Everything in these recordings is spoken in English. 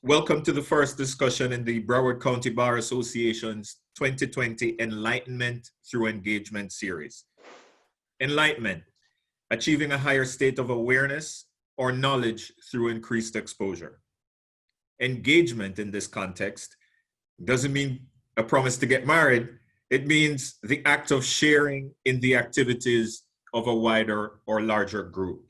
Welcome to the first discussion in the Broward County Bar Association's 2020 Enlightenment Through Engagement series. Enlightenment, achieving a higher state of awareness or knowledge through increased exposure. Engagement in this context doesn't mean a promise to get married. It means the act of sharing in the activities of a wider or larger group.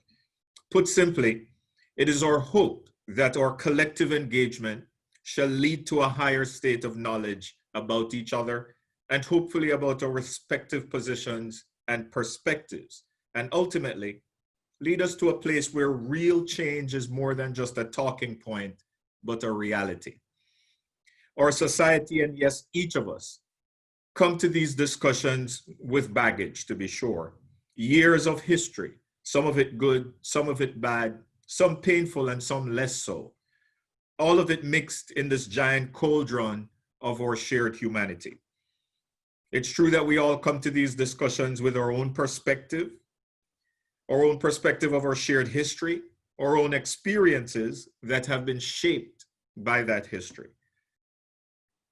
Put simply, it is our hope that our collective engagement shall lead to a higher state of knowledge about each other and hopefully about our respective positions and perspectives, and ultimately lead us to a place where real change is more than just a talking point, but a reality. Our society, and yes, each of us, come to these discussions with baggage, to be sure. Years of history, some of it good, some of it bad, some painful and some less so. All of it mixed in this giant cauldron of our shared humanity. It's true that we all come to these discussions with our own perspective of our shared history, our own experiences that have been shaped by that history.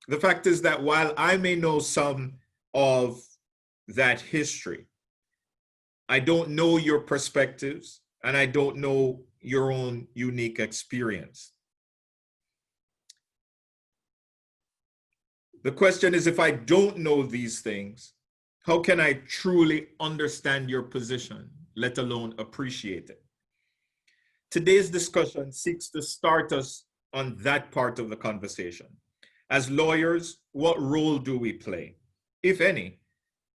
The fact is that while I may know some of that history, I don't know your perspectives and I don't know your own unique experience. The question is, if I don't know these things, how can I truly understand your position, let alone appreciate it? Today's discussion seeks to start us on that part of the conversation. As lawyers, what role do we play, if any,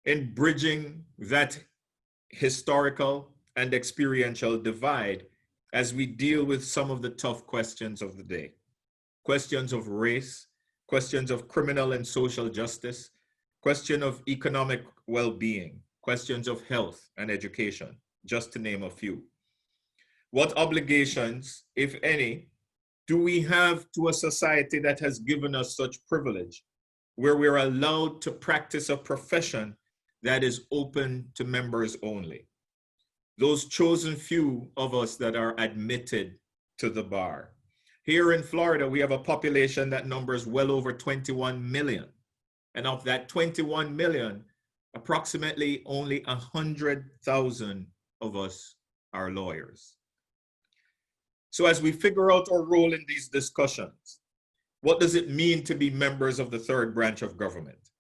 in bridging that historical and experiential divide as we deal with some of the tough questions of the day? Questions of race, questions of criminal and social justice, question of economic well-being, questions of health and education, just to name a few. What obligations, if any, do we have to a society that has given us such privilege, where we're allowed to practice a profession that is open to members only? Those chosen few of us that are admitted to the bar. Here in Florida, we have a population that numbers well over 21 million. And of that 21 million, approximately only 100,000 of us are lawyers. So as we figure out our role in these discussions, what does it mean to be members of the third branch of government?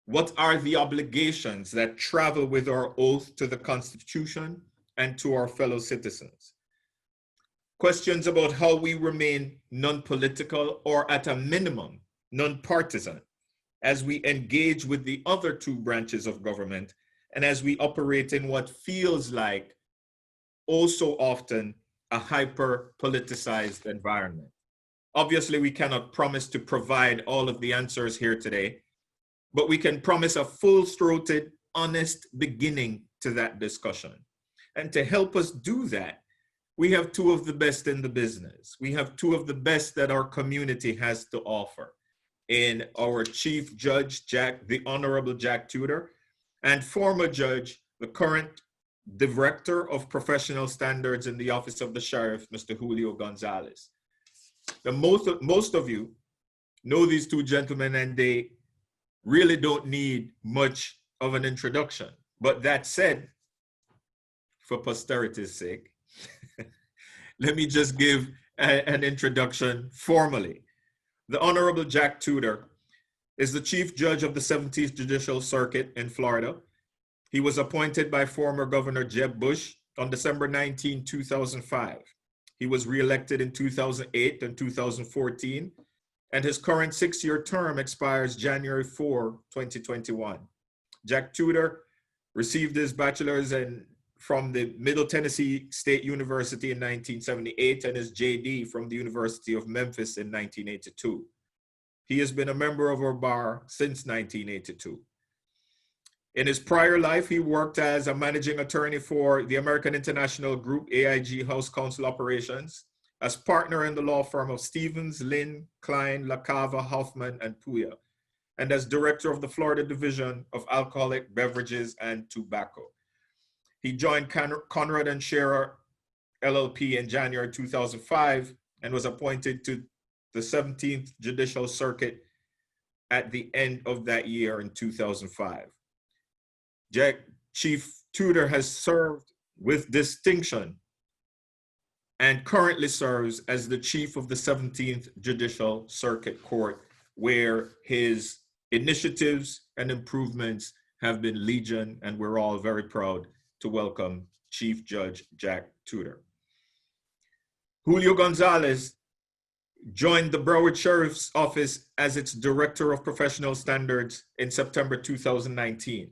What are the obligations that travel with our oath to the Constitution and to our fellow citizens? Questions about how we remain non-political or at a minimum, non-partisan as we engage with the other two branches of government and as we operate in what feels like also often a hyper-politicized environment. Obviously, we cannot promise to provide all of the answers here today, but we can promise a full-throated, honest beginning to that discussion. And to help us do that, we have two of the best in the business. We have two of the best that our community has to offer in our Chief Judge, the Honorable Jack Tuter, and former judge, the current Director of Professional Standards in the Office of the Sheriff, Mr. Julio Gonzalez. Most of you know these two gentlemen, and they really don't need much of an introduction. But that said, for posterity's sake, let me just give an introduction formally. The Honorable Jack Tuter is the Chief Judge of the 17th Judicial Circuit in Florida. He was appointed by former Governor Jeb Bush on December 19, 2005. He was reelected in 2008 and 2014, and his current 6-year term expires January 4, 2021. Jack Tuter received his bachelor's from the Middle Tennessee State University in 1978 and his JD from the University of Memphis in 1982. He has been a member of our bar since 1982. In his prior life, he worked as a managing attorney for the American International Group, AIG House Counsel Operations, as partner in the law firm of Stevens, Lynn, Klein, LaCava, Hoffman, and Puya, and as director of the Florida Division of Alcoholic Beverages and Tobacco. He joined Conrad and Scherer LLP in January 2005 and was appointed to the 17th Judicial Circuit at the end of that year in 2005. Chief Tuter has served with distinction and currently serves as the chief of the 17th Judicial Circuit Court, where his initiatives and improvements have been legion, and we're all very proud to welcome Chief Judge Jack Tuter. Julio Gonzalez joined the Broward Sheriff's Office as its Director of Professional Standards in September 2019.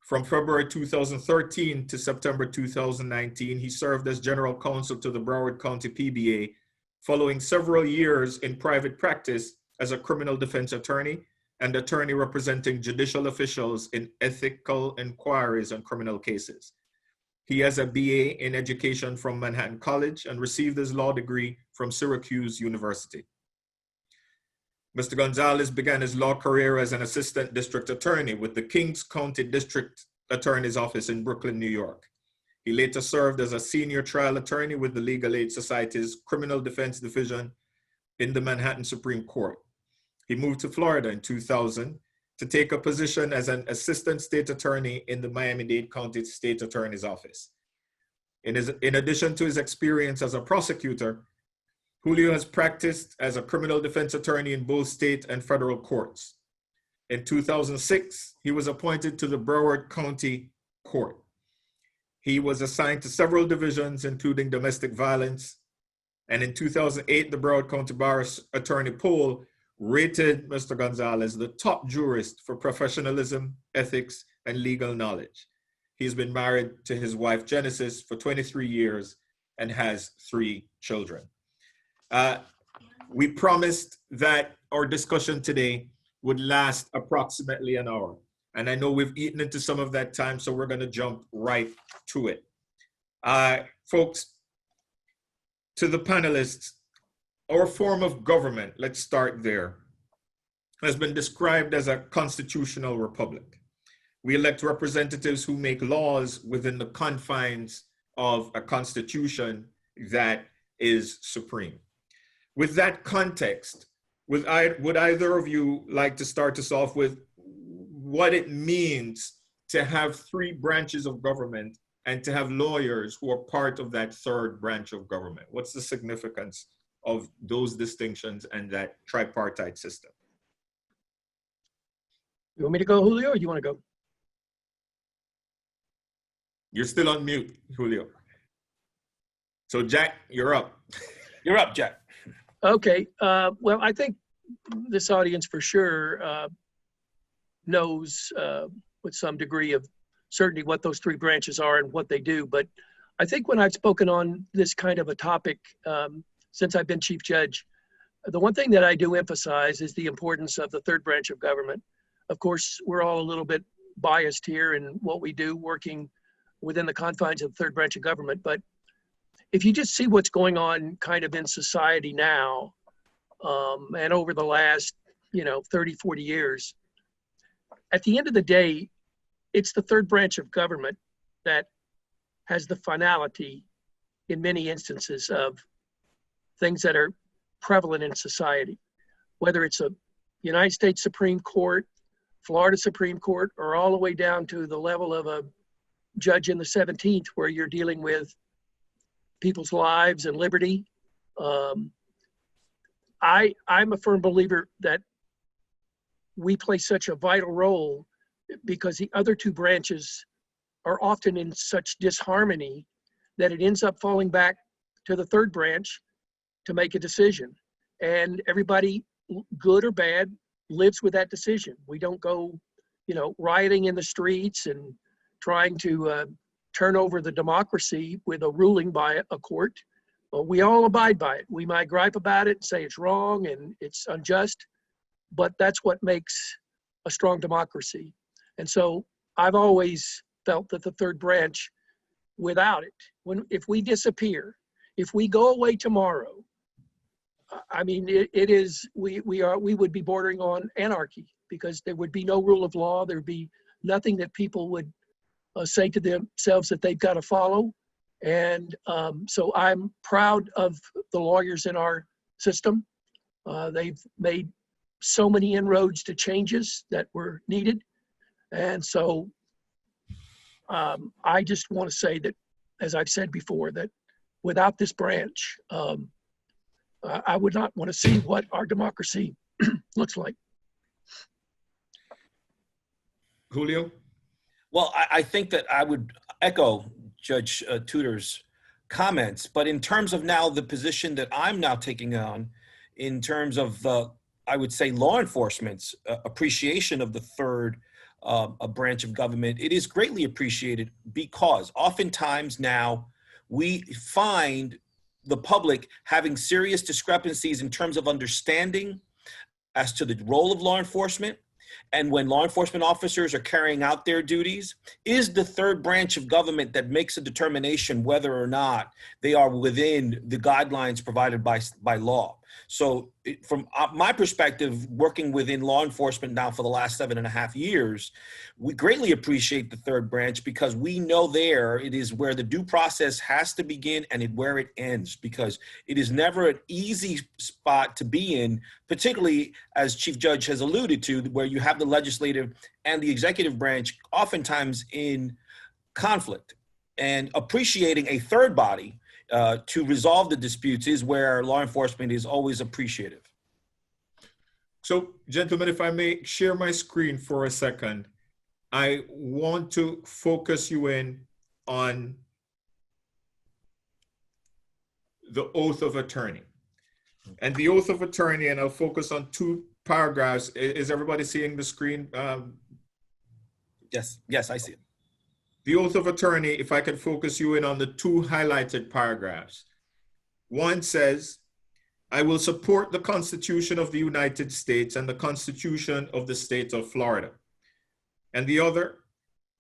From February 2013 to September 2019, he served as General Counsel to the Broward County PBA, following several years in private practice as a criminal defense attorney and attorney representing judicial officials in ethical inquiries on criminal cases. He has a BA in education from Manhattan College and received his law degree from Syracuse University. Mr. Gonzalez began his law career as an assistant district attorney with the Kings County District Attorney's Office in Brooklyn, New York. He later served as a senior trial attorney with the Legal Aid Society's Criminal Defense Division in the Manhattan Supreme Court. He moved to Florida in 2000 to take a position as an assistant state attorney in the Miami-Dade County State Attorney's Office. In addition to his experience as a prosecutor, Julio has practiced as a criminal defense attorney in both state and federal courts. In 2006, he was appointed to the Broward County Court. He was assigned to several divisions, including domestic violence. And in 2008, the Broward County Bar Attorney poll rated Mr. Gonzalez the top jurist for professionalism, ethics, and legal knowledge. He's been married to his wife, Genesis, for 23 years and has 3 children. We promised that our discussion today would last approximately an hour. And I know we've eaten into some of that time, so we're going to jump right to it. Folks, to the panelists, our form of government, let's start there, has been described as a constitutional republic. We elect representatives who make laws within the confines of a constitution that is supreme. With that context, would either of you like to start us off with what it means to have 3 branches of government and to have lawyers who are part of that 3rd branch of government? What's the significance of those distinctions and that tripartite system? You want me to go, Julio, or you want to go? You're still on mute, Julio. So Jack, you're up. You're up, Jack. Okay. Well, I think this audience for sure knows with some degree of certainty what those 3 branches are and what they do. But I think when I've spoken on this kind of a topic, since I've been chief judge, the one thing that I do emphasize is the importance of the 3rd branch of government. Of course, we're all a little bit biased here in what we do, working within the confines of the 3rd branch of government. But if you just see what's going on kind of in society now, and over the last, 30, 40 years, at the end of the day, it's the 3rd branch of government that has the finality in many instances of things that are prevalent in society, whether it's a United States Supreme Court, Florida Supreme Court, or all the way down to the level of a judge in the 17th, where you're dealing with people's lives and liberty. I'm a firm believer that we play such a vital role because the other 2 branches are often in such disharmony that it ends up falling back to the 3rd branch to make a decision. And everybody, good or bad, lives with that decision. We don't go, rioting in the streets and trying to turn over the democracy with a ruling by a court. But we all abide by it. We might gripe about it, say it's wrong and it's unjust, but that's what makes a strong democracy. And so I've always felt that the 3rd branch, without it, if we disappear, if we go away tomorrow, I mean, we would be bordering on anarchy, because there would be no rule of law. There would be nothing that people would say to themselves that they've got to follow. And so I'm proud of the lawyers in our system. They've made so many inroads to changes that were needed. And so I just want to say that, as I've said before, that without this branch, I would not want to see what our democracy looks like. Julio? Well, I think that I would echo Judge Tutor's comments, but in terms of now the position that I'm now taking on, in terms of, I would say, law enforcement's appreciation of the third branch of government, it is greatly appreciated because oftentimes now we find the public having serious discrepancies in terms of understanding as to the role of law enforcement. And when law enforcement officers are carrying out their duties, is the third branch of government that makes a determination whether or not they are within the guidelines provided by law. So from my perspective, working within law enforcement now for the last 7.5 years, we greatly appreciate the third branch because we know there it is where the due process has to begin and where it ends, because it is never an easy spot to be in, particularly as Chief Judge has alluded to, where you have the legislative and the executive branch oftentimes in conflict. And appreciating a third body to resolve the disputes is where law enforcement is always appreciative. So, gentlemen, if I may share my screen for a second, I want to focus you in on the oath of attorney. And the oath of attorney, and I'll focus on 2 paragraphs. Is everybody seeing the screen? Yes, I see it. The oath of attorney, if I can focus you in on the 2 highlighted paragraphs. One says, I will support the Constitution of the United States and the Constitution of the State of Florida. And the other,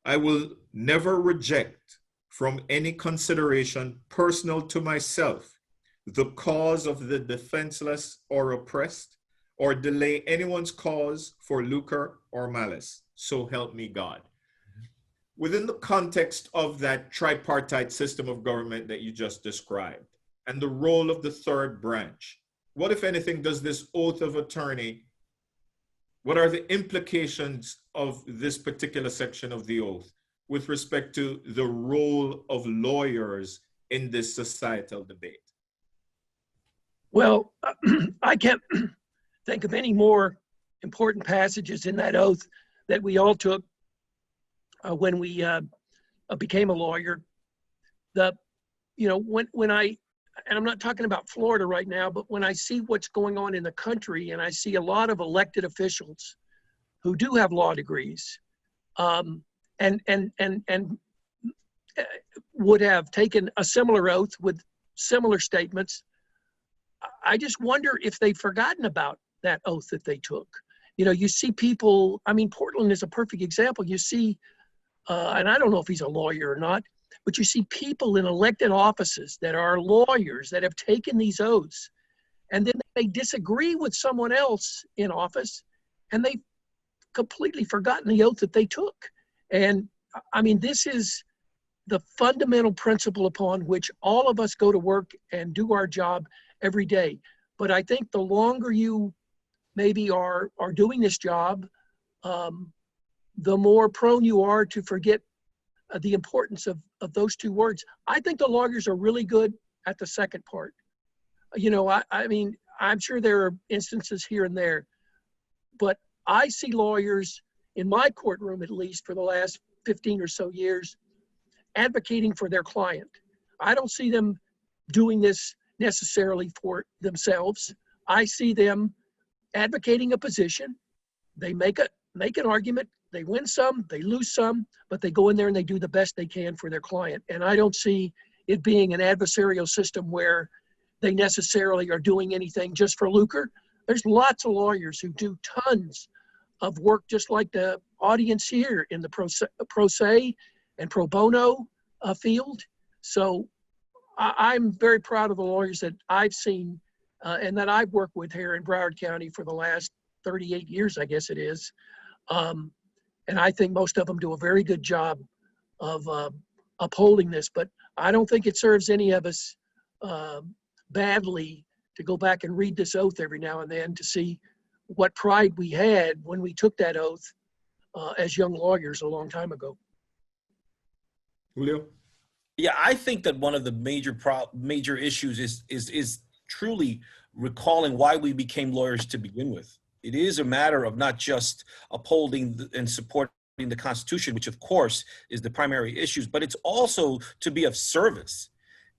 I will never reject from any consideration personal to myself the cause of the defenseless or oppressed, or delay anyone's cause for lucre or malice. So help me God. Within the context of that tripartite system of government that you just described, and the role of the third branch, what, if anything, does this oath of attorney, what are the implications of this particular section of the oath with respect to the role of lawyers in this societal debate? Well, I can't think of any more important passages in that oath that we all took when we became a lawyer. When I, and I'm not talking about Florida right now, but when I see what's going on in the country and I see a lot of elected officials who do have law degrees and would have taken a similar oath with similar statements, I just wonder if they've forgotten about that oath that they took. You see people, I mean, Portland is a perfect example. You see, and I don't know if he's a lawyer or not, but you see people in elected offices that are lawyers that have taken these oaths, and then they disagree with someone else in office, and they've completely forgotten the oath that they took. And I mean, this is the fundamental principle upon which all of us go to work and do our job every day. But I think the longer you maybe are doing this job, the more prone you are to forget the importance of those 2 words. I think the lawyers are really good at the second part. I mean, I'm sure there are instances here and there, but I see lawyers in my courtroom, at least for the last 15 or so years, advocating for their client. I don't see them doing this necessarily for themselves. I see them advocating a position. They make an argument. They win some, they lose some, but they go in there and they do the best they can for their client. And I don't see it being an adversarial system where they necessarily are doing anything just for lucre. There's lots of lawyers who do tons of work, just like the audience here in the pro se and pro bono field. So I'm very proud of the lawyers that I've seen and that I've worked with here in Broward County for the last 38 years, I guess it is. And I think most of them do a very good job of upholding this, but I don't think it serves any of us badly to go back and read this oath every now and then to see what pride we had when we took that oath as young lawyers a long time ago. Julio? Yeah, I think that one of the major issues is truly recalling why we became lawyers to begin with. It is a matter of not just upholding and supporting the Constitution, which of course is the primary issues, but it's also to be of service.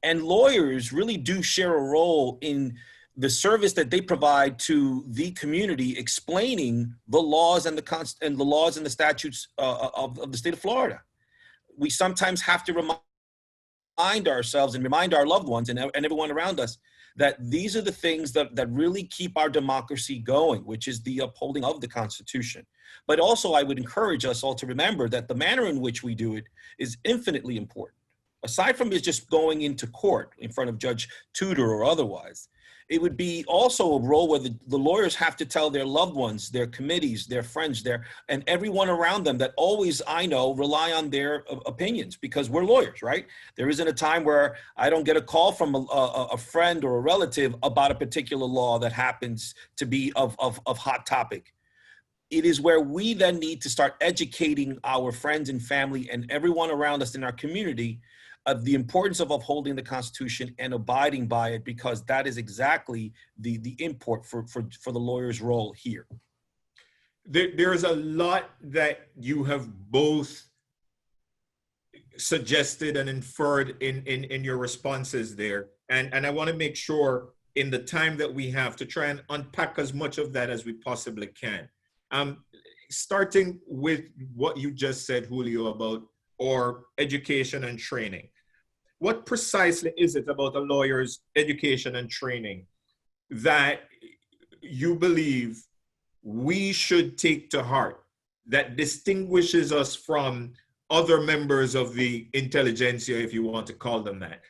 And lawyers really do share a role in the service that they provide to the community, explaining the laws and the laws and the statutes of the state of Florida. We sometimes have to remind ourselves and remind our loved ones and everyone around us that these are the things that really keep our democracy going, which is the upholding of the Constitution. But also, I would encourage us all to remember that the manner in which we do it is infinitely important. Aside from just going into court in front of Judge Tuter or otherwise, it would be also a role where the lawyers have to tell their loved ones, their committees, their friends, and everyone around them that always, I know, rely on their opinions, because we're lawyers, right? There isn't a time where I don't get a call from a friend or a relative about a particular law that happens to be of hot topic. It is where we then need to start educating our friends and family and everyone around us in our community of the importance of upholding the Constitution and abiding by it, because that is exactly the import for the lawyer's role here. There is a lot that you have both suggested and inferred in your responses there. And I want to make sure in the time that we have to try and unpack as much of that as we possibly can. Starting with what you just said, Julio, about or education and training. What precisely is it about a lawyer's education and training that you believe we should take to heart that distinguishes us from other members of the intelligentsia, if you want to call them that,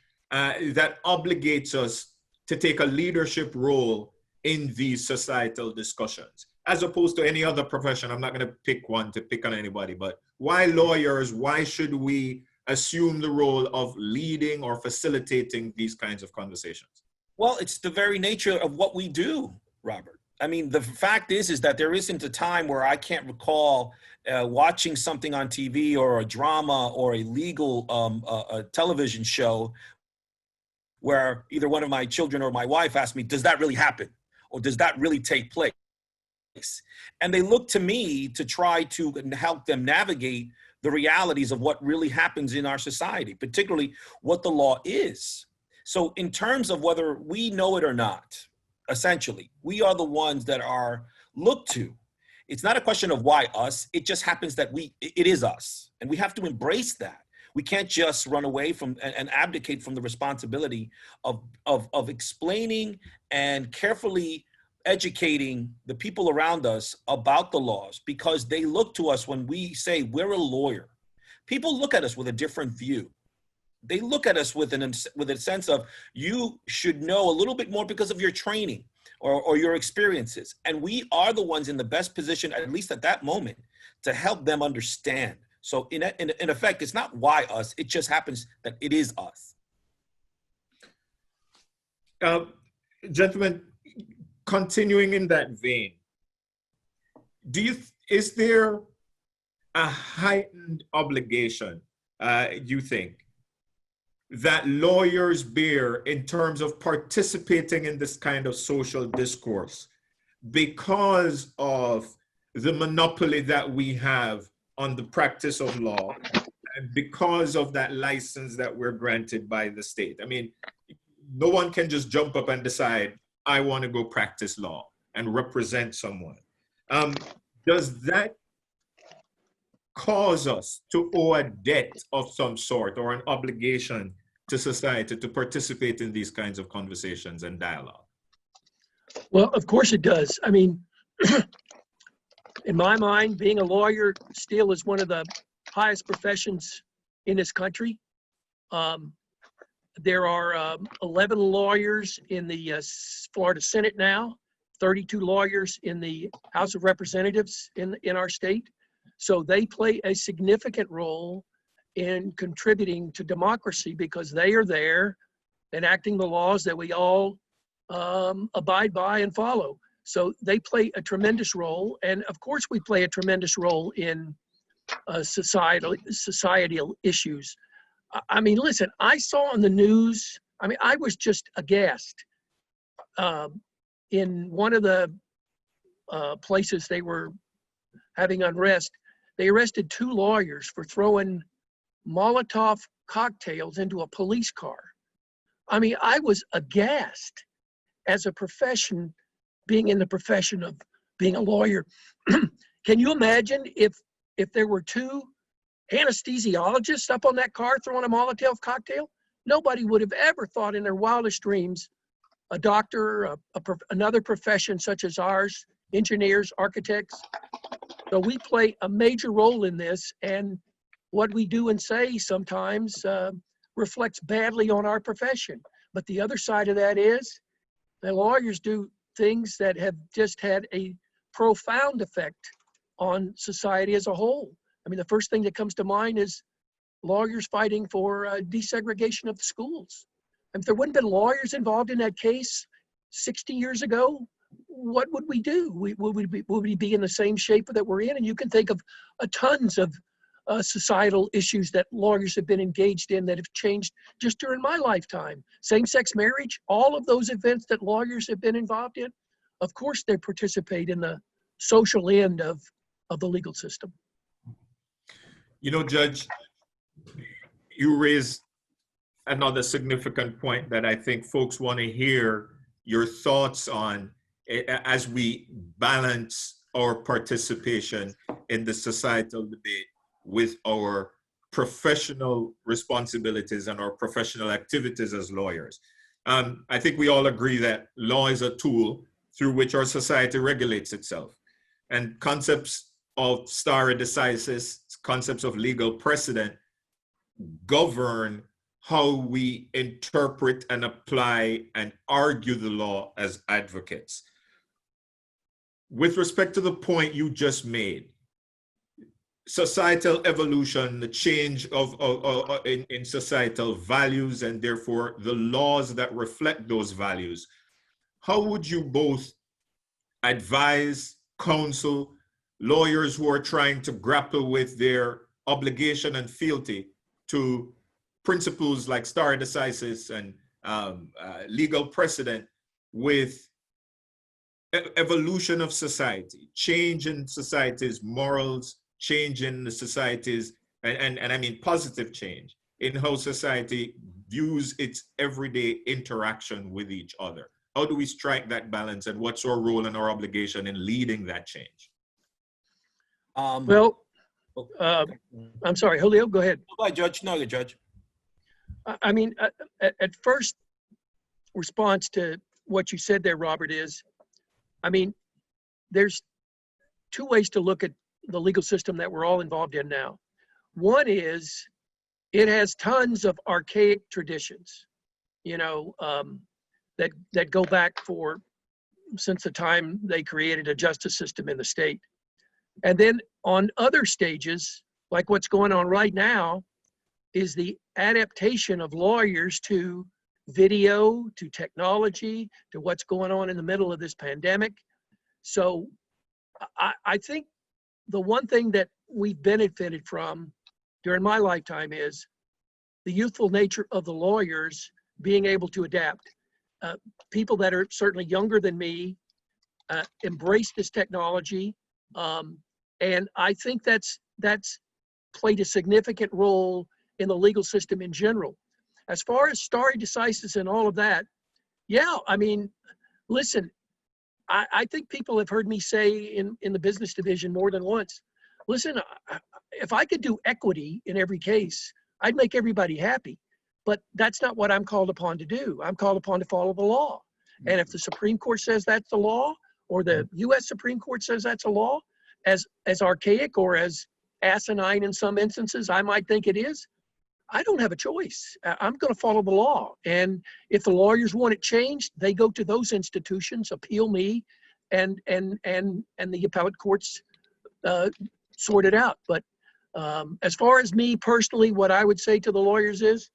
that obligates us to take a leadership role in these societal discussions, as opposed to any other profession? I'm not going to pick one to pick on anybody, but why lawyers? Why should we assume the role of leading or facilitating these kinds of conversations? Well, it's the very nature of what we do, Robert. I mean, the fact is that there isn't a time where I can't recall watching something on TV or a drama or a legal a television show where either one of my children or my wife asked me, does that really happen? Or does that really take place? And they look to me to try to help them navigate the realities of what really happens in our society, particularly what the law is. So in terms of whether we know it or not, essentially, we are the ones that are looked to. It's not a question of why us, it just happens that it is us. And we have to embrace that. We can't just run away from and abdicate from the responsibility of explaining and carefully educating the people around us about the laws, because they look to us when we say we're a lawyer. People look at us with a different view. They look at us with a sense of, you should know a little bit more because of your training or your experiences. And we are the ones in the best position, at least at that moment, to help them understand. So in effect, it's not why us, it just happens that it is us. Gentlemen, continuing in that vein, is there a heightened obligation, you think, that lawyers bear in terms of participating in this kind of social discourse because of the monopoly that we have on the practice of law and because of that license that we're granted by the state? I mean, no one can just jump up and decide, I want to go practice law and represent someone. Does that cause us to owe a debt of some sort or an obligation to society to participate in these kinds of conversations and dialogue? Well, of course it does. I mean, in my mind, being a lawyer still is one of the highest professions in this country. There are 11 lawyers in the Florida Senate now, 32 lawyers in the House of Representatives in our state. So they play a significant role in contributing to democracy because they are there enacting the laws that we all abide by and follow. So they play a tremendous role. And of course, we play a tremendous role in societal issues. I mean, listen, I saw on the news, I mean, I was just aghast. In one of the places they were having unrest, they arrested 2 lawyers for throwing Molotov cocktails into a police car. I mean, I was aghast as a profession, being in the profession of being a lawyer. Can you imagine if there were 2 anesthesiologists up on that car throwing a Molotov cocktail? Nobody would have ever thought in their wildest dreams, a doctor, another profession such as ours, engineers, architects. So we play a major role in this, and what we do and say sometimes reflects badly on our profession. But the other side of that is the lawyers do things that have just had a profound effect on society as a whole. I mean, the first thing that comes to mind is lawyers fighting for desegregation of the schools. And if there wouldn't have been lawyers involved in that case 60 years ago, what would we do? Would we be in the same shape that we're in? And you can think of tons of societal issues that lawyers have been engaged in that have changed just during my lifetime. Same-sex marriage, all of those events that lawyers have been involved in, of course they participate in the social end of the legal system. You know, Judge, you raised another significant point that I think folks want to hear your thoughts on as we balance our participation in the societal debate with our professional responsibilities and our professional activities as lawyers. I think we all agree that law is a tool through which our society regulates itself. And concepts of stare decisis, concepts of legal precedent, govern how we interpret and apply and argue the law as advocates. With respect to the point you just made, societal evolution, the change in societal values, and therefore the laws that reflect those values, how would you both advise, counsel lawyers who are trying to grapple with their obligation and fealty to principles like stare decisis and legal precedent with evolution of society, change in society's morals, change in the society's, and I mean positive change in how society views its everyday interaction with each other? How do we strike that balance, and what's our role and our obligation in leading that change? I'm sorry, Julio, go ahead. Go ahead, Judge. No, the Judge. I mean, at first response to what you said there, Robert, is, I mean, there's 2 ways to look at the legal system that we're all involved in now. One is it has tons of archaic traditions, you know, that go back since the time they created a justice system in the state. And then on other stages, like what's going on right now, is the adaptation of lawyers to video, to technology, to what's going on in the middle of this pandemic. So I think the one thing that we've benefited from during my lifetime is the youthful nature of the lawyers being able to adapt. People that are certainly younger than me embrace this technology. And I think that's played a significant role in the legal system in general. As far as stare decisis and all of that, yeah, I mean, listen, I think people have heard me say in the business division more than once, listen, if I could do equity in every case, I'd make everybody happy. But that's not what I'm called upon to do. I'm called upon to follow the law. And if the Supreme Court says that's the law, or the US Supreme Court says that's a law, as archaic or as asinine in some instances I might think it is, I don't have a choice. I'm going to follow the law. And if the lawyers want it changed, they go to those institutions, appeal me, and the appellate courts sort it out. But as far as me personally, what I would say to the lawyers is,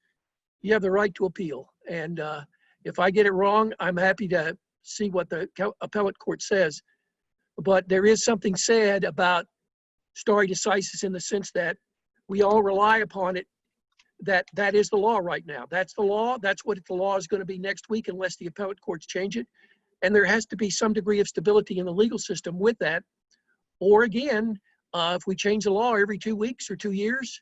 you have the right to appeal. And If I get it wrong, I'm happy to see what the appellate court says. But there is something said about stare decisis in the sense that we all rely upon it, that is the law right now. That's the law. That's what the law is going to be next week unless the appellate courts change it. And there has to be some degree of stability in the legal system with that. Or again, if we change the law every 2 weeks or 2 years,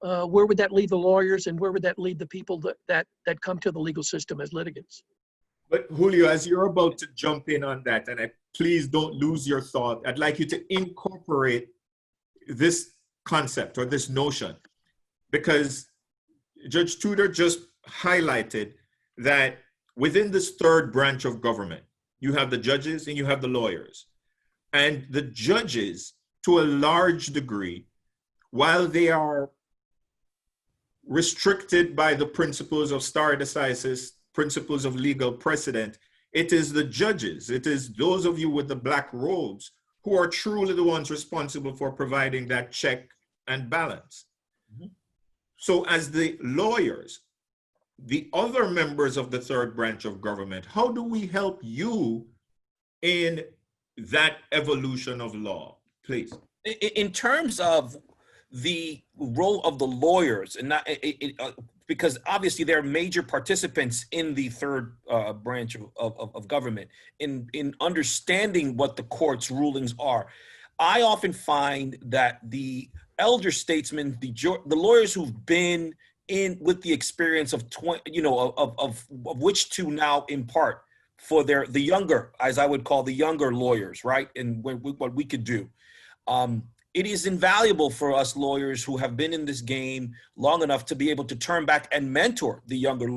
where would that leave the lawyers and where would that leave the people that come to the legal system as litigants? But Julio, as you're about to jump in on that, and please don't lose your thought, I'd like you to incorporate this concept or this notion, because Judge Tudor just highlighted that within this third branch of government, you have the judges and you have the lawyers. And the judges, to a large degree, while they are restricted by the principles of stare decisis, principles of legal precedent, it is the judges, it is those of you with the black robes who are truly the ones responsible for providing that check and balance. Mm-hmm. So as the lawyers, the other members of the third branch of government, how do we help you in that evolution of law, please? In terms of the role of the lawyers, and not because obviously they're major participants in the third branch of government in understanding what the court's rulings are. I often find that the elder statesmen, the lawyers who've been in with the experience of of which to now impart for the younger, as I would call the younger lawyers, right? And what we could do. It is invaluable for us lawyers who have been in this game long enough to be able to turn back and mentor the younger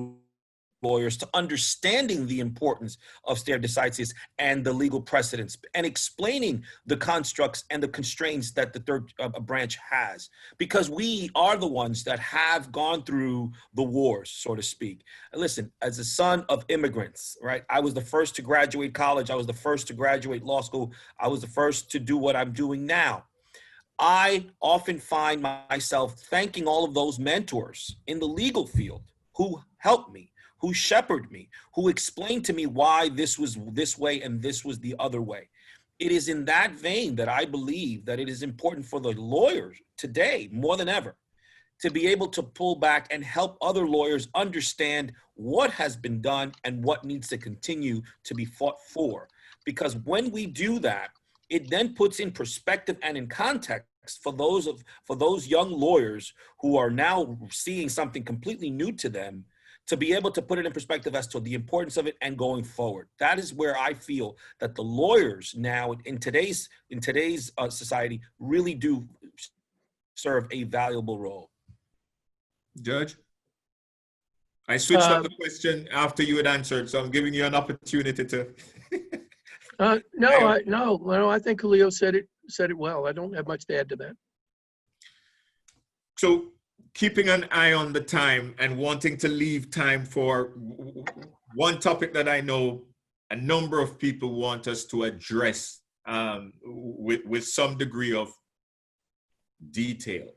lawyers to understanding the importance of stare decisis and the legal precedents and explaining the constructs and the constraints that the third branch has, because we are the ones that have gone through the wars, so to speak. Listen, as a son of immigrants, right? I was the first to graduate college. I was the first to graduate law school. I was the first to do what I'm doing now. I often find myself thanking all of those mentors in the legal field who helped me, who shepherded me, who explained to me why this was this way and this was the other way. It is in that vein that I believe that it is important for the lawyers today, more than ever, to be able to pull back and help other lawyers understand what has been done and what needs to continue to be fought for. Because when we do that, it then puts in perspective and in context for those young lawyers who are now seeing something completely new to them, to be able to put it in perspective as to the importance of it and going forward. That is where I feel that the lawyers now in today's society really do serve a valuable role. Judge, I switched up the question after you had answered, so I'm giving you an opportunity to. No, I think Julio said it well. I don't have much to add to that. So, keeping an eye on the time and wanting to leave time for one topic that I know a number of people want us to address with some degree of detail.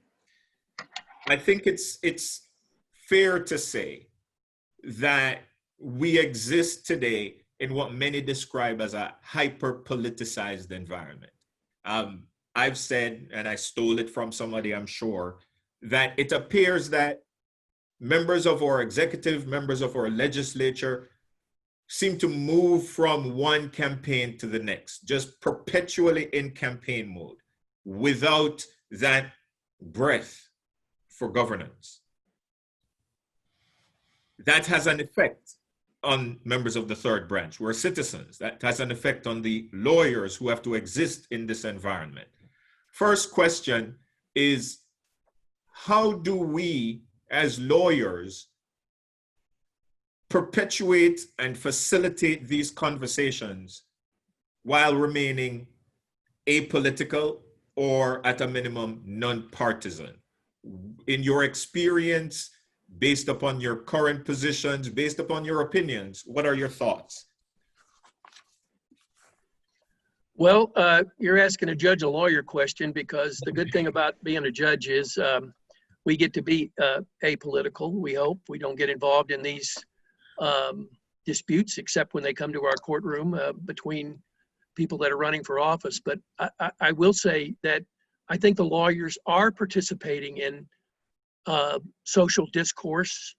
I think it's fair to say that we exist today in what many describe as a hyper-politicized environment. I've said, and I stole it from somebody, I'm sure, that it appears that members of our executive, members of our legislature seem to move from one campaign to the next, just perpetually in campaign mode, without that breath for governance. That has an effect on members of the third branch. We're citizens. That has an effect on the lawyers who have to exist in this environment. First question is, how do we as lawyers perpetuate and facilitate these conversations while remaining apolitical or at a minimum non-partisan? In your experience, based upon your current positions, based upon your opinions, what are your thoughts? Well, you're asking a judge a lawyer question, because the good thing about being a judge is we get to be apolitical, we hope. We don't get involved in these disputes, except when they come to our courtroom between people that are running for office. But I will say that I think the lawyers are participating in social discourse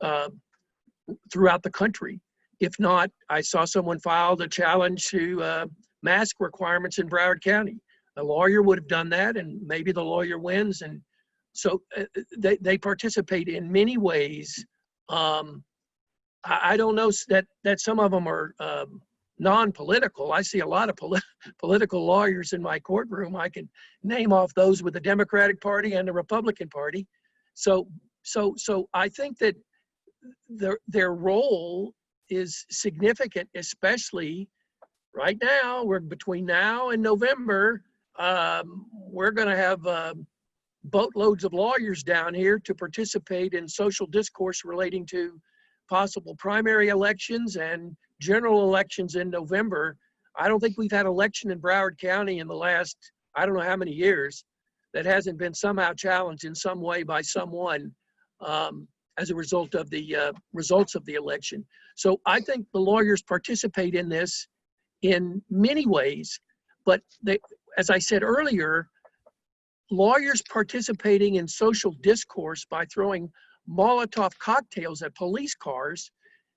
throughout the country. If not, I saw someone filed a challenge to mask requirements in Broward County. A lawyer would have done that, and maybe the lawyer wins. And so they participate in many ways. I don't know that some of them are non-political. I see a lot of political lawyers in my courtroom. I can name off those with the Democratic Party and the Republican Party. So I think that their role is significant, especially right now. We're between now and November. We're going to have boatloads of lawyers down here to participate in social discourse relating to possible primary elections and general elections in November. I don't think we've had an election in Broward County in the last, I don't know how many years, that hasn't been somehow challenged in some way by someone as a result of the results of the election. So I think the lawyers participate in this in many ways, but they, as I said earlier, lawyers participating in social discourse by throwing Molotov cocktails at police cars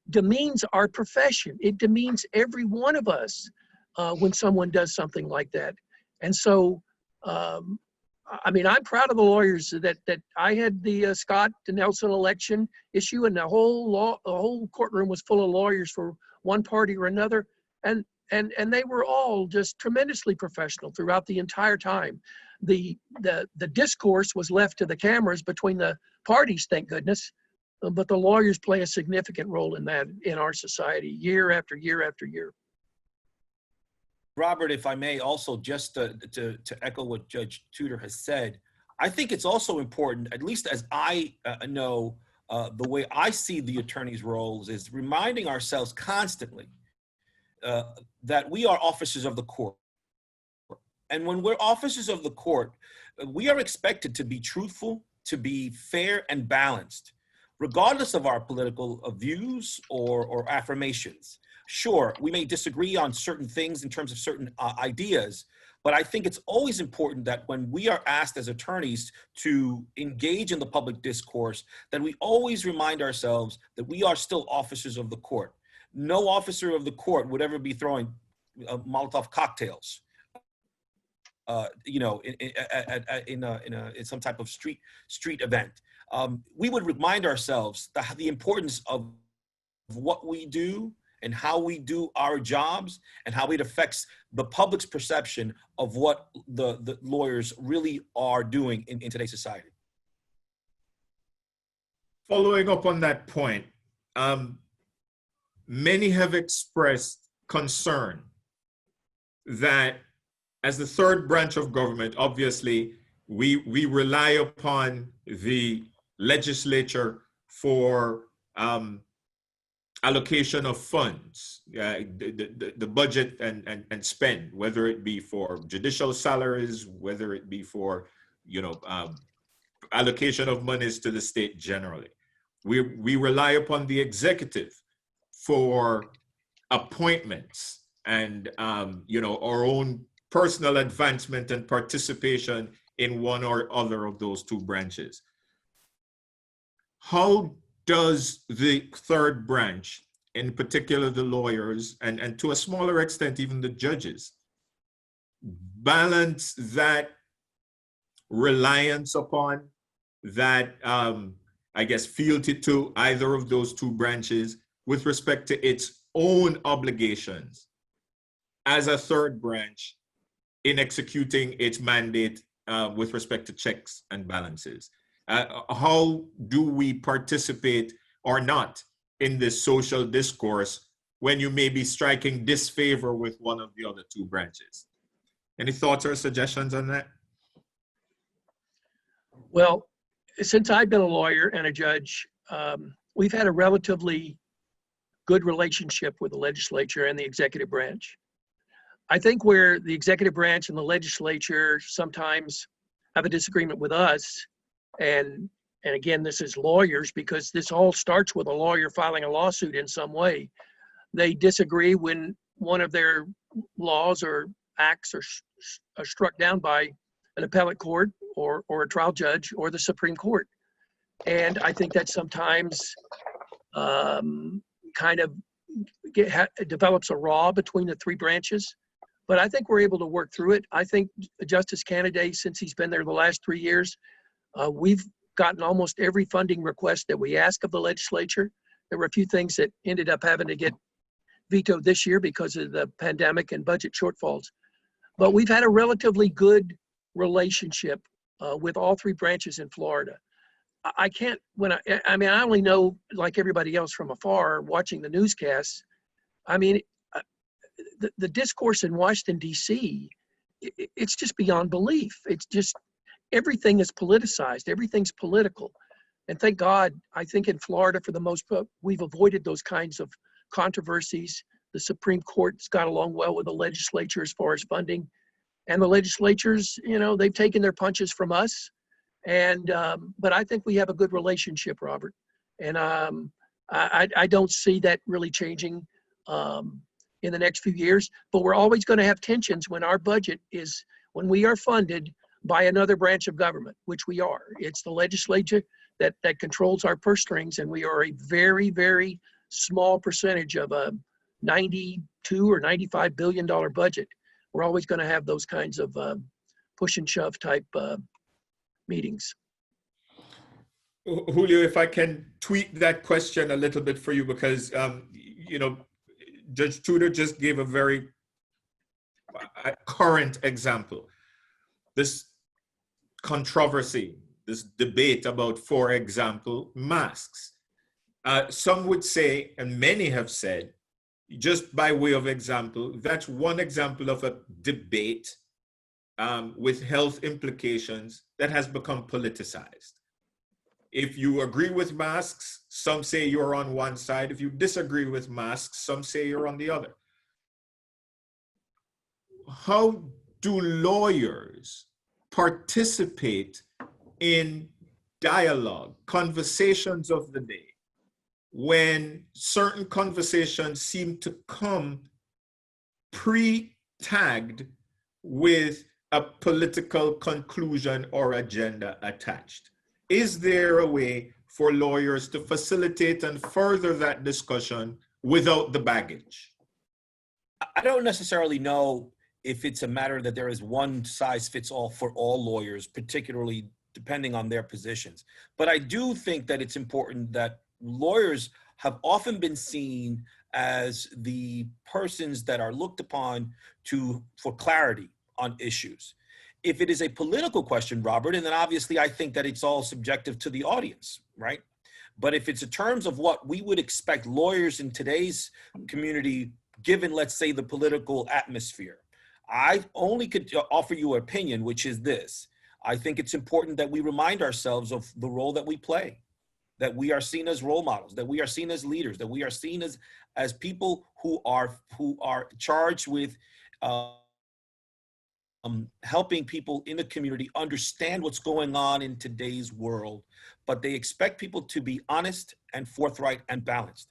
demeans our profession. It demeans every one of us when someone does something like that. And so, I mean, I'm proud of the lawyers that I had the Scott to Nelson election issue, and the whole courtroom was full of lawyers for one party or another, and they were all just tremendously professional throughout the entire time. The discourse was left to the cameras between the parties, thank goodness, but the lawyers play a significant role in that in our society year after year after year. Robert, if I may also just to echo what Judge Tuter has said, I think it's also important, at least as I know, the way I see the attorney's roles is reminding ourselves constantly that we are officers of the court. And when we're officers of the court, we are expected to be truthful, to be fair and balanced, regardless of our political views or affirmations. Sure, we may disagree on certain things in terms of certain ideas, but I think it's always important that when we are asked as attorneys to engage in the public discourse, that we always remind ourselves that we are still officers of the court. No officer of the court would ever be throwing Molotov cocktails, in some type of street event. We would remind ourselves that the importance of what we do and how we do our jobs and how it affects the public's perception of what the lawyers really are doing in today's society. Following up on that point, many have expressed concern that as the third branch of government, obviously, we rely upon the legislature for allocation of funds, the budget and spend, whether it be for judicial salaries, whether it be for, allocation of monies to the state generally. We rely upon the executive for appointments and, our own personal advancement and participation in one or other of those two branches. How does the third branch, in particular the lawyers, and to a smaller extent even the judges, balance that reliance upon, that fealty to either of those two branches with respect to its own obligations as a third branch in executing its mandate with respect to checks and balances? How do we participate or not in this social discourse when you may be striking disfavor with one of the other two branches? Any thoughts or suggestions on that? Well, since I've been a lawyer and a judge, we've had a relatively good relationship with the legislature and the executive branch. I think where the executive branch and the legislature sometimes have a disagreement with us, and again, this is lawyers, because this all starts with a lawyer filing a lawsuit in some way. they disagree when one of their laws or acts are struck down by an appellate court or a trial judge or the Supreme Court. And I think that sometimes kind of develops a raw between the three branches. But I think we're able to work through it. I think Justice Kennedy, since he's been there the last 3 years, we've gotten almost every funding request that we ask of the legislature. There were a few things that ended up having to get vetoed this year because of the pandemic and budget shortfalls. But we've had a relatively good relationship with all three branches in Florida. I can't, I mean, I only know, like everybody else from afar, watching the newscasts. I mean, the discourse in Washington, D.C., it's just beyond belief. It's just, everything is politicized. Everything's political. And thank God, I think in Florida, for the most part, we've avoided those kinds of controversies. The Supreme Court's got along well with the legislature as far as funding. And the legislatures, you know, they've taken their punches from us. And, but I think we have a good relationship, Robert. And I don't see that really changing in the next few years. But we're always going to have tensions when our budget is, when we are funded by another branch of government, which we are. It's the legislature that controls our purse strings, and we are a very, very small percentage of a $92 or $95 billion budget. We're always going to have those kinds of push and shove type meetings. Julio, if I can tweak that question a little bit for you, because you know, Judge Tudor just gave a very current example. This controversy, this debate about, for example, masks. Some would say, and many have said, just by way of example, that's one example of a debate with health implications that has become politicized. If you agree with masks, some say you're on one side. If you disagree with masks, some say you're on the other. How do lawyers participate in dialogue, conversations of the day, when certain conversations seem to come pre-tagged with a political conclusion or agenda attached? Is there a way for lawyers to facilitate and further that discussion without the baggage? I don't necessarily know if it's a matter that there is one size fits all for all lawyers, particularly depending on their positions. But I do think that it's important that lawyers have often been seen as the persons that are looked upon for clarity on issues. If it is a political question, Robert, and then obviously I think that it's all subjective to the audience, right? But if it's in terms of what we would expect lawyers in today's community, given, let's say, the political atmosphere, I only could offer you an opinion, which is this. I think it's important that we remind ourselves of the role that we play, that we are seen as role models, that we are seen as leaders, that we are seen as people who are charged with helping people in the community understand what's going on in today's world, but they expect people to be honest and forthright and balanced.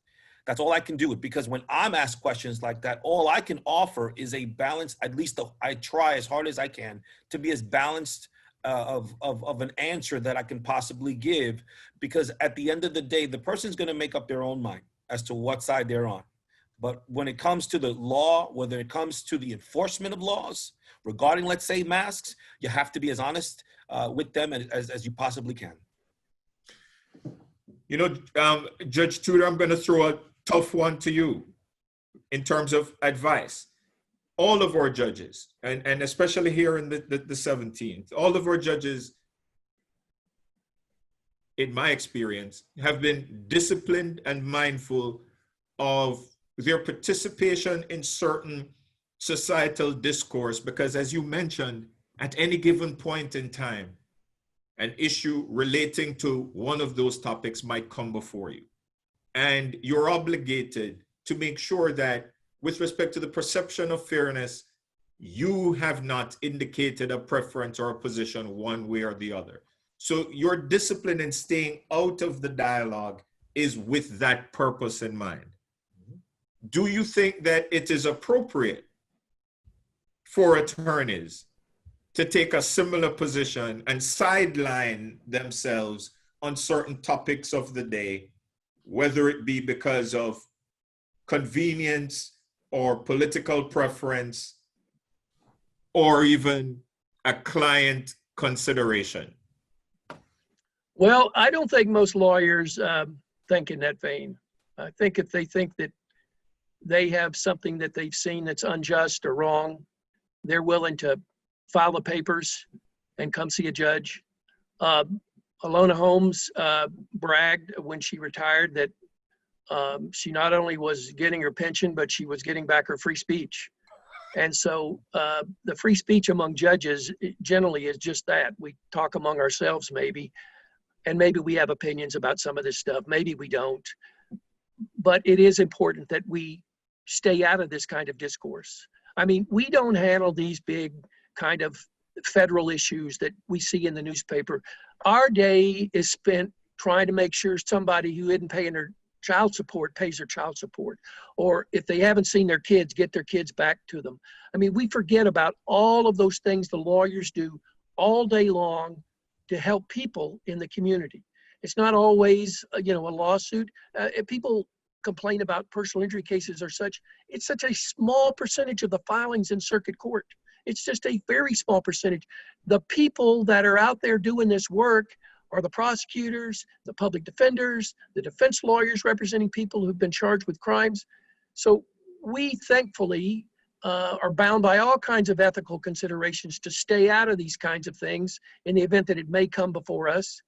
That's all I can do, because when I'm asked questions like that, all I can offer is a balance. At least I try as hard as I can to be as balanced of an answer that I can possibly give, because at the end of the day, the person's going to make up their own mind as to what side they're on. But when it comes to the law, whether it comes to the enforcement of laws regarding, let's say, masks, you have to be as honest with them as you possibly can. You know, Judge Tuter, I'm going to throw a tough one to you in terms of advice. All of our judges, and especially here in the 17th, all of our judges, in my experience, have been disciplined and mindful of their participation in certain societal discourse, because as you mentioned, at any given point in time, an issue relating to one of those topics might come before you. And you're obligated to make sure that with respect to the perception of fairness, you have not indicated a preference or a position one way or the other. So your discipline in staying out of the dialogue is with that purpose in mind. do you think that it is appropriate for attorneys to take a similar position and sideline themselves on certain topics of the day, whether it be because of convenience or political preference or even a client consideration? Well, I don't think most lawyers think in that vein. I think if they think that they have something that they've seen that's unjust or wrong, they're willing to file the papers and come see a judge. Alona Holmes bragged when she retired that she not only was getting her pension, but she was getting back her free speech. And so the free speech among judges generally is just that. We talk among ourselves maybe, and maybe we have opinions about some of this stuff. Maybe we don't. But it is important that we stay out of this kind of discourse. I mean, we don't handle these big kind of federal issues that we see in the newspaper. Our day is spent trying to make sure somebody who isn't paying their child support pays their child support, or if they haven't seen their kids, get their kids back to them. I mean, we forget about all of those things the lawyers do all day long to help people in the community. It's not always, a lawsuit. If people complain about personal injury cases or such, it's such a small percentage of the filings in circuit court. It's just a very small percentage. The people that are out there doing this work are the prosecutors, the public defenders, the defense lawyers representing people who've been charged with crimes. So we thankfully are bound by all kinds of ethical considerations to stay out of these kinds of things in the event that it may come before us.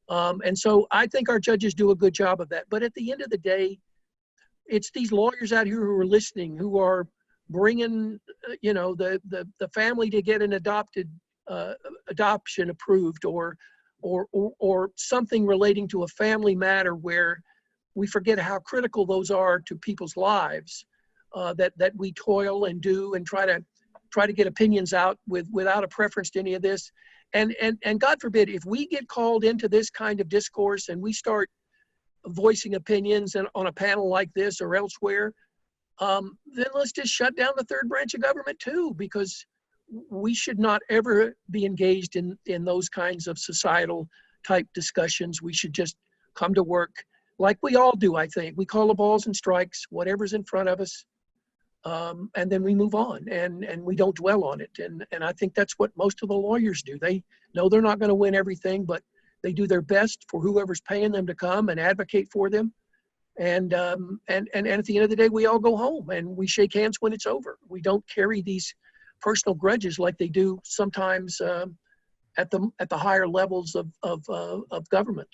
And so I think our judges do a good job of that. But at the end of the day, it's these lawyers out here who are listening, who are bringing, the family to get an adoption approved, or something relating to a family matter where we forget how critical those are to people's lives. That we toil and do and try to get opinions out without a preference to any of this. And God forbid, if we get called into this kind of discourse and we start voicing opinions on a panel like this or elsewhere, then let's just shut down the third branch of government too, because we should not ever be engaged in those kinds of societal type discussions. We should just come to work like we all do, I think. We call the balls and strikes, whatever's in front of us, and then we move on and we don't dwell on it. And I think that's what most of the lawyers do. They know they're not going to win everything, but they do their best for whoever's paying them to come and advocate for them. And at the end of the day, we all go home and we shake hands when it's over. We don't carry these personal grudges like they do sometimes at the higher levels of government.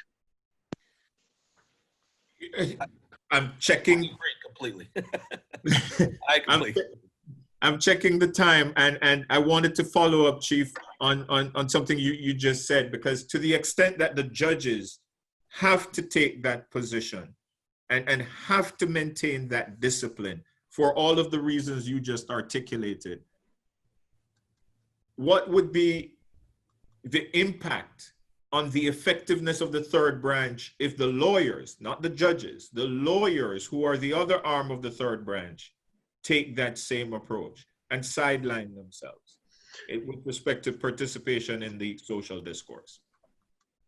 I'm checking. I agree completely. I completely. I'm checking the time, and I wanted to follow up, Chief, on something you just said, because to the extent that the judges have to take that position and have to maintain that discipline for all of the reasons you just articulated, what would be the impact on the effectiveness of the third branch if the lawyers, not the judges, the lawyers who are the other arm of the third branch, take that same approach and sideline themselves with respect to participation in the social discourse?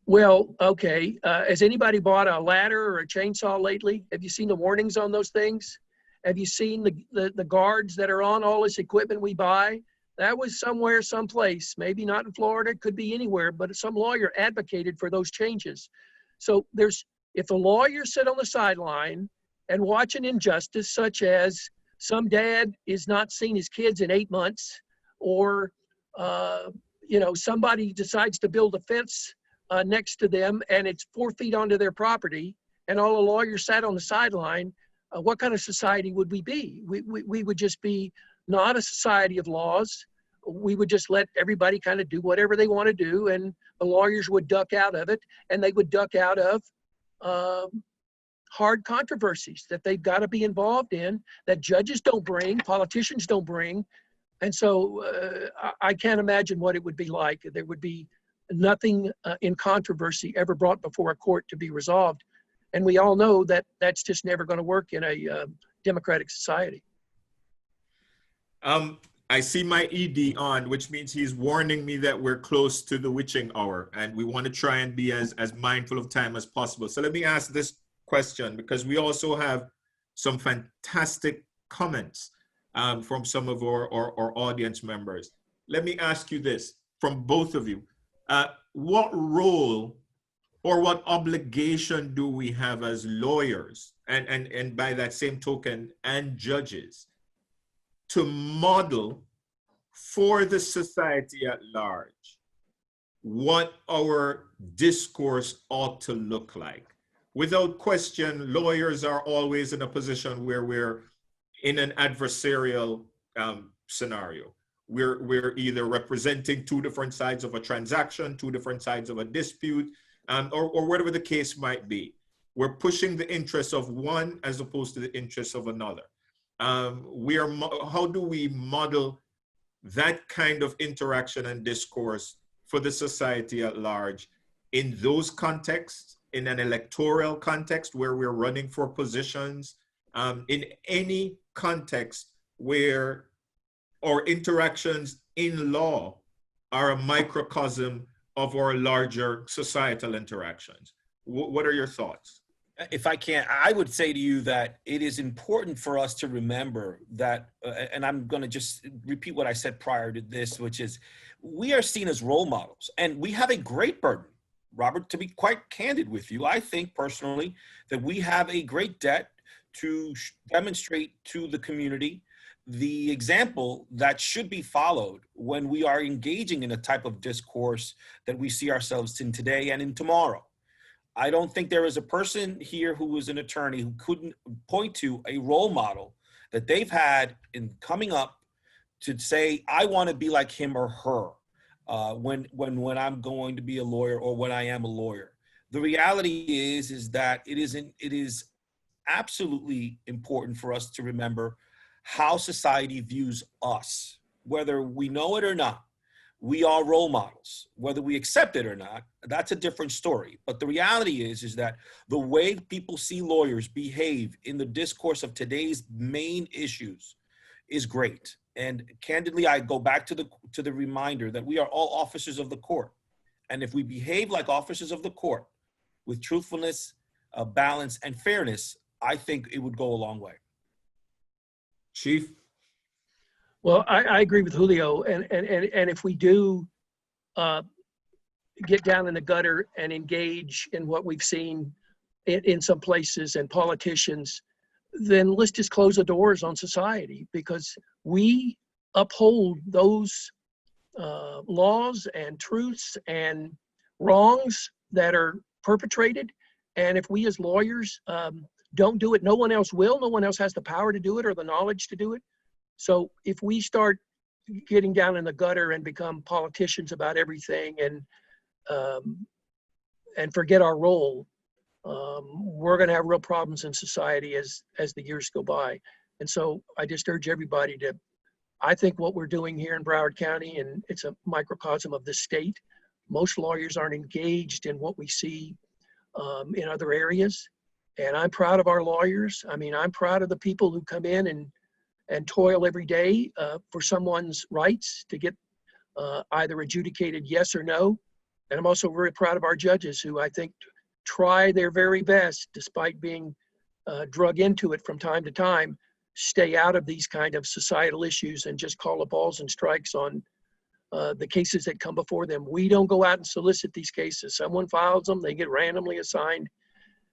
Well, okay. Has anybody bought a ladder or a chainsaw lately? Have you seen the warnings on those things? Have you seen the guards that are on all this equipment we buy? That was somewhere, someplace, maybe not in Florida, it could be anywhere, but some lawyer advocated for those changes. So if a lawyer sit on the sideline and watch an injustice, such as some dad is not seeing his kids in 8 months, or somebody decides to build a fence next to them and it's 4 feet onto their property, and all the lawyers sat on the sideline, what kind of society would we be? We would just be not a society of laws. We would just let everybody kind of do whatever they want to do, and the lawyers would duck out of it, and they would duck out of hard controversies that they've got to be involved in, that judges don't bring, politicians don't bring. And so I can't imagine what it would be like. There would be nothing in controversy ever brought before a court to be resolved. And we all know that that's just never going to work in a democratic society. I see my ED on, which means he's warning me that we're close to the witching hour, and we want to try and be as mindful of time as possible. So let me ask this question, because we also have some fantastic comments from some of our audience members. Let me ask you this from both of you. What role or what obligation do we have as lawyers, and by that same token, and judges, to model for the society at large what our discourse ought to look like? Without question, lawyers are always in a position where we're in an adversarial scenario. We're either representing two different sides of a transaction, two different sides of a dispute, or whatever the case might be. We're pushing the interests of one as opposed to the interests of another. How do we model that kind of interaction and discourse for the society at large in those contexts, in an electoral context where we're running for positions, in any context where our interactions in law are a microcosm of our larger societal interactions? What are your thoughts? If I can, I would say to you that it is important for us to remember that, and I'm going to just repeat what I said prior to this, which is we are seen as role models, and we have a great burden. Robert, to be quite candid with you, I think personally that we have a great debt to demonstrate to the community the example that should be followed when we are engaging in a type of discourse that we see ourselves in today and in tomorrow. I don't think there is a person here who is an attorney who couldn't point to a role model that they've had in coming up to say, I want to be like him or her when I'm going to be a lawyer or when I am a lawyer. The reality is that it is absolutely important for us to remember how society views us, whether we know it or not. We are role models, whether we accept it or not. That's a different story. But the reality is that the way people see lawyers behave in the discourse of today's main issues is great. And candidly, I go back to the reminder that we are all officers of the court. And if we behave like officers of the court with truthfulness, balance, and fairness, I think it would go a long way. Chief? Well, I agree with Julio, and if we do get down in the gutter and engage in what we've seen in some places and politicians, then let's just close the doors on society, because we uphold those laws and truths and wrongs that are perpetrated. And if we as lawyers don't do it, no one else will. No one else has the power to do it or the knowledge to do it. So if we start getting down in the gutter and become politicians about everything and forget our role, we're going to have real problems in society as the years go by. And so I just urge everybody to, I think what we're doing here in Broward County, and it's a microcosm of the state, most lawyers aren't engaged in what we see in other areas. And I'm proud of our lawyers. I mean, I'm proud of the people who come in and toil every day for someone's rights to get either adjudicated yes or no. And I'm also very proud of our judges who I think try their very best, despite being drug into it from time to time, stay out of these kind of societal issues and just call the balls and strikes on the cases that come before them. We don't go out and solicit these cases. Someone files them, they get randomly assigned,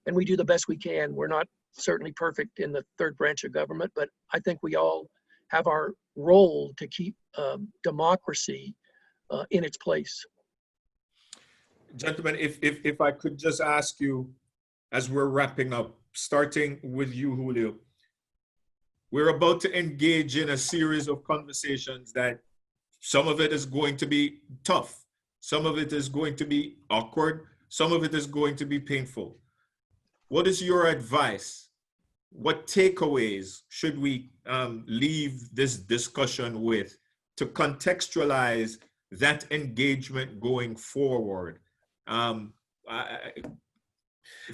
and we do the best we can. We're not certainly perfect in the third branch of government, but I think we all have our role to keep democracy in its place. Gentlemen, if I could just ask you, as we're wrapping up, starting with you, Julio, we're about to engage in a series of conversations that some of it is going to be tough. Some of it is going to be awkward. Some of it is going to be painful. What is your advice? What takeaways should we leave this discussion with to contextualize that engagement going forward?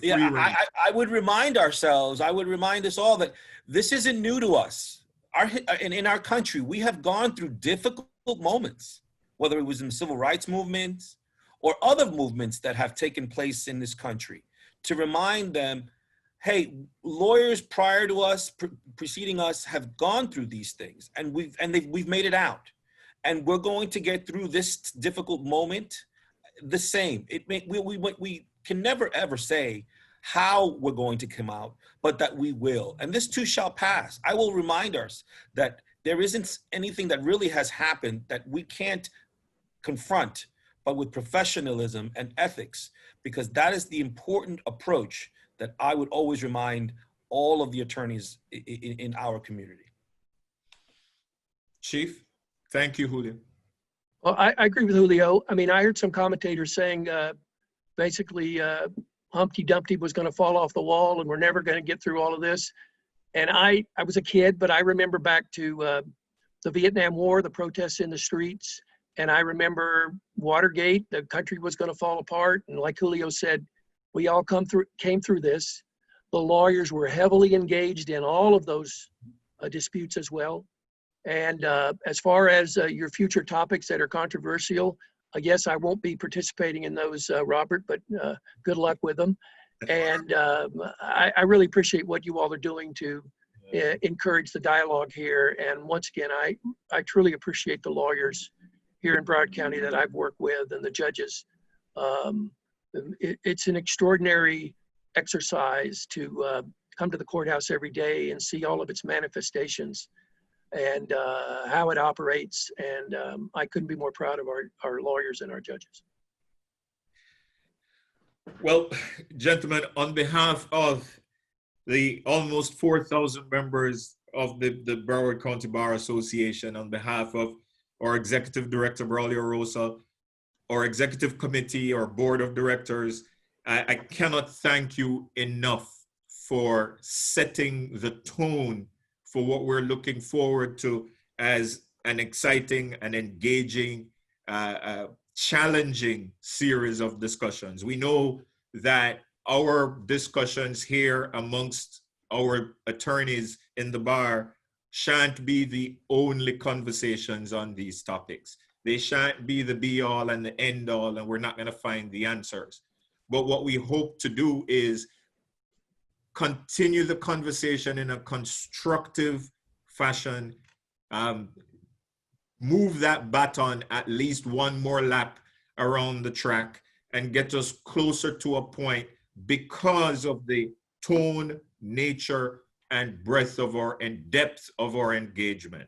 Yeah, Free reign. I would remind ourselves, I would remind us all that this isn't new to us. In our country, we have gone through difficult moments, whether it was in the civil rights movements or other movements that have taken place in this country, to remind them, hey, lawyers prior to us, preceding us, have gone through these things, and we've made it out, and we're going to get through this difficult moment the same. We can never ever say how we're going to come out, but that we will, and this too shall pass. I will remind us that there isn't anything that really has happened that we can't confront, but with professionalism and ethics, because that is the important approach that I would always remind all of the attorneys in our community. Chief, thank you, Julio. Well, I agree with Julio. I mean, I heard some commentators saying basically Humpty Dumpty was going to fall off the wall and we're never going to get through all of this. And I was a kid, but I remember back to the Vietnam War, the protests in the streets. And I remember Watergate, the country was going to fall apart. And like Julio said, we all came through this. The lawyers were heavily engaged in all of those disputes as well. And as far as your future topics that are controversial, I guess I won't be participating in those, Robert, but good luck with them. And I really appreciate what you all are doing to encourage the dialogue here. And once again, I truly appreciate the lawyers here in Broward County that I've worked with and the judges. It's an extraordinary exercise to come to the courthouse every day and see all of its manifestations and how it operates. And I couldn't be more proud of our lawyers and our judges. Well, gentlemen, on behalf of the almost 4,000 members of the Broward County Bar Association, on behalf of our Executive Director, Braulio Rosa, our Executive Committee, our Board of Directors, I cannot thank you enough for setting the tone for what we're looking forward to as an exciting and engaging, challenging series of discussions. We know that our discussions here amongst our attorneys in the bar shan't be the only conversations on these topics. They shan't be the be all and the end all, and we're not going to find the answers. But what we hope to do is continue the conversation in a constructive fashion, move that baton at least one more lap around the track and get us closer to a point because of the tone, nature, and breadth of and depth of our engagement.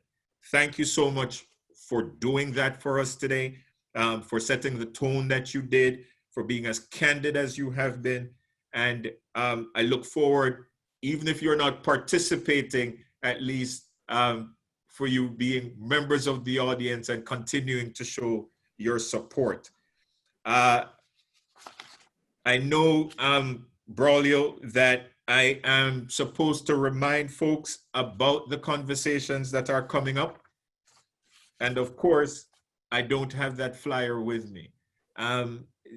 Thank you so much for doing that for us today, for setting the tone that you did, for being as candid as you have been. And I look forward, even if you're not participating, at least for you being members of the audience and continuing to show your support. I know, Braulio, that I am supposed to remind folks about the conversations that are coming up. And of course, I don't have that flyer with me.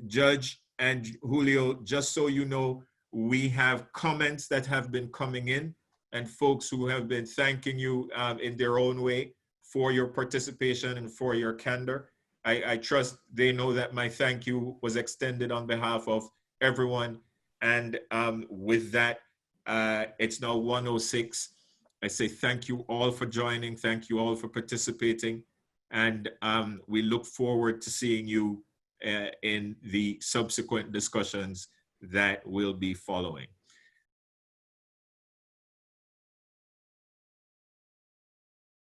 Judge and Julio, just so you know, we have comments that have been coming in and folks who have been thanking you in their own way for your participation and for your candor. I trust they know that my thank you was extended on behalf of everyone. And with that, it's now 1:06. I say thank you all for joining. Thank you all for participating. And we look forward to seeing you in the subsequent discussions that will be following.